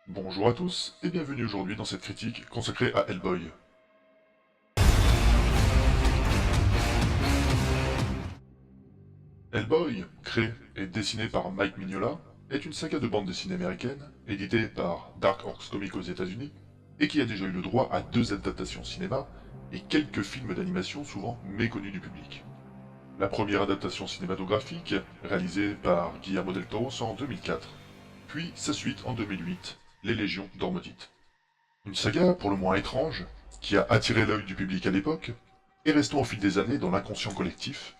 Bonjour à tous et bienvenue aujourd'hui dans cette critique consacrée à Hellboy. Hellboy, créé et dessiné par Mike Mignola, est une saga de bande dessinée américaine, éditée par Dark Horse Comics aux États-Unis, et qui a déjà eu le droit à 2 adaptations cinéma et quelques films d'animation souvent méconnus du public. La première adaptation cinématographique, réalisée par Guillermo del Toro en 2004, puis sa suite en 2008, Les Légions d'Ormodites. Une saga pour le moins étrange, qui a attiré l'œil du public à l'époque, et restant au fil des années dans l'inconscient collectif,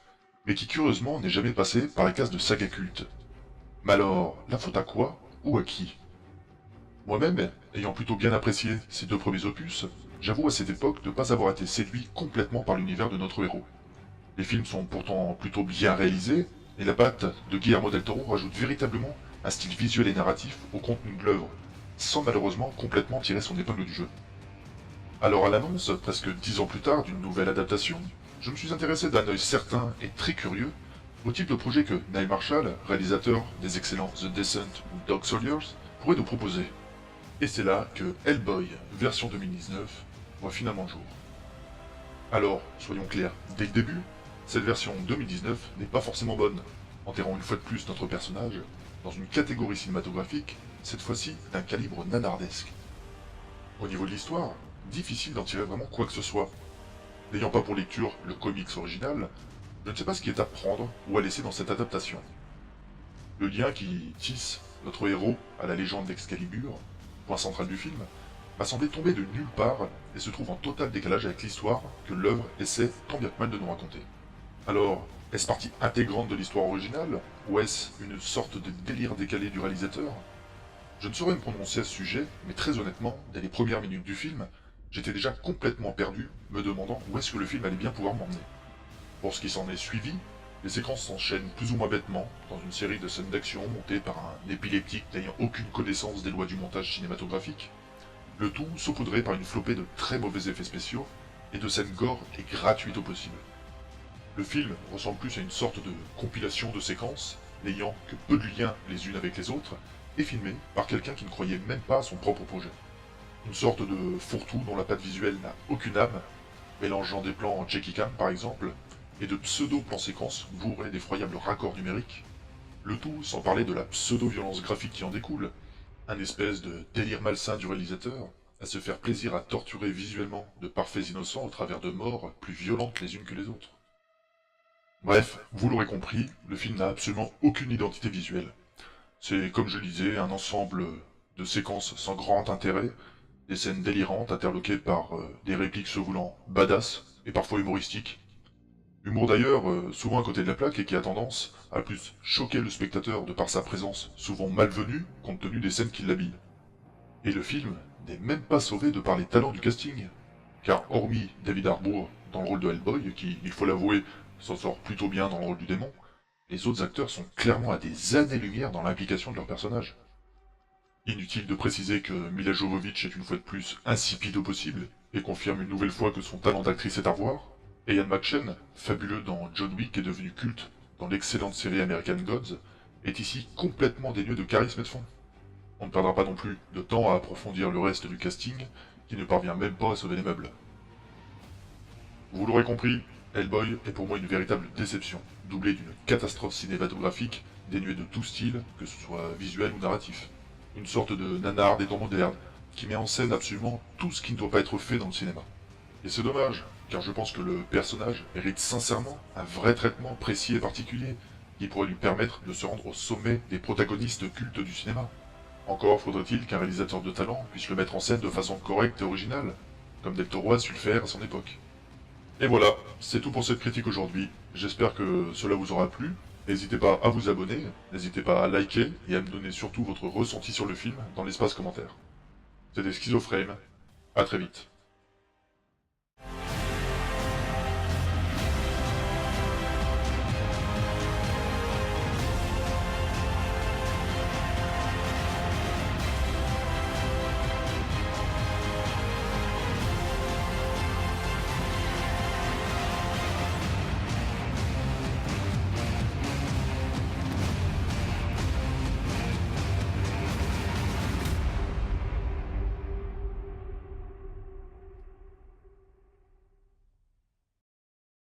mais qui curieusement n'est jamais passé par la case de saga culte. Mais alors, la faute à quoi ou à qui? Moi-même, ayant plutôt bien apprécié ces 2 premiers opus, j'avoue à cette époque ne pas avoir été séduit complètement par l'univers de notre héros. Les films sont pourtant plutôt bien réalisés, et la patte de Guillermo del Toro rajoute véritablement un style visuel et narratif au contenu de l'œuvre, sans malheureusement complètement tirer son épingle du jeu. Alors à l'annonce, presque 10 ans plus tard, d'une nouvelle adaptation, je me suis intéressé d'un œil certain et très curieux au type de projet que Neil Marshall, réalisateur des excellents The Descent ou Dog Soldiers, pourrait nous proposer. Et c'est là que Hellboy, version 2019, voit finalement le jour. Alors, soyons clairs, dès le début, cette version 2019 n'est pas forcément bonne, enterrant une fois de plus notre personnage dans une catégorie cinématographique, cette fois-ci d'un calibre nanardesque. Au niveau de l'histoire, difficile d'en tirer vraiment quoi que ce soit. N'ayant pas pour lecture le comics original, je ne sais pas ce qui est à prendre ou à laisser dans cette adaptation. Le lien qui tisse notre héros à la légende d'Excalibur, point central du film, m'a semblé tomber de nulle part et se trouve en total décalage avec l'histoire que l'œuvre essaie tant bien que mal de nous raconter. Alors, est-ce partie intégrante de l'histoire originale, ou est-ce une sorte de délire décalé du réalisateur? Je ne saurais me prononcer à ce sujet, mais très honnêtement, dès les premières minutes du film, j'étais déjà complètement perdu, me demandant où est-ce que le film allait bien pouvoir m'emmener. Pour ce qui s'en est suivi, les séquences s'enchaînent plus ou moins bêtement, dans une série de scènes d'action montées par un épileptique n'ayant aucune connaissance des lois du montage cinématographique, le tout saupoudré par une flopée de très mauvais effets spéciaux et de scènes gore et gratuites au possible. Le film ressemble plus à une sorte de compilation de séquences, n'ayant que peu de liens les unes avec les autres, et filmé par quelqu'un qui ne croyait même pas à son propre projet. Une sorte de fourre-tout dont la patte visuelle n'a aucune âme, mélangeant des plans en Jackie Chan par exemple, et de pseudo-plans séquences bourrés d'effroyables raccords numériques, le tout sans parler de la pseudo-violence graphique qui en découle, un espèce de délire malsain du réalisateur, à se faire plaisir à torturer visuellement de parfaits innocents au travers de morts plus violentes les unes que les autres. Bref, vous l'aurez compris, le film n'a absolument aucune identité visuelle. C'est, comme je le disais, un ensemble de séquences sans grand intérêt, des scènes délirantes interloquées par des répliques se voulant badass et parfois humoristiques. Humour d'ailleurs souvent à côté de la plaque et qui a tendance à plus choquer le spectateur de par sa présence souvent malvenue compte tenu des scènes qui l'habillent. Et le film n'est même pas sauvé de par les talents du casting, car hormis David Harbour dans le rôle de Hellboy, qui, il faut l'avouer, s'en sort plutôt bien dans le rôle du démon, les autres acteurs sont clairement à des années-lumière dans l'implication de leur personnage. Inutile de préciser que Mila Jovovich est une fois de plus insipide au possible, et confirme une nouvelle fois que son talent d'actrice est à revoir, et Ian McShane, fabuleux dans John Wick et devenu culte dans l'excellente série American Gods, est ici complètement dénué de charisme et de fond. On ne perdra pas non plus de temps à approfondir le reste du casting, qui ne parvient même pas à sauver les meubles. Vous l'aurez compris, Hellboy est pour moi une véritable déception, doublée d'une catastrophe cinématographique dénuée de tout style, que ce soit visuel ou narratif. Une sorte de nanar des temps modernes, qui met en scène absolument tout ce qui ne doit pas être fait dans le cinéma. Et c'est dommage, car je pense que le personnage mérite sincèrement un vrai traitement précis et particulier, qui pourrait lui permettre de se rendre au sommet des protagonistes cultes du cinéma. Encore faudrait-il qu'un réalisateur de talent puisse le mettre en scène de façon correcte et originale, comme Del Toro a su le faire à son époque. Et voilà, c'est tout pour cette critique aujourd'hui. J'espère que cela vous aura plu. N'hésitez pas à vous abonner, n'hésitez pas à liker et à me donner surtout votre ressenti sur le film dans l'espace commentaire. C'était Schizophrène, à très vite.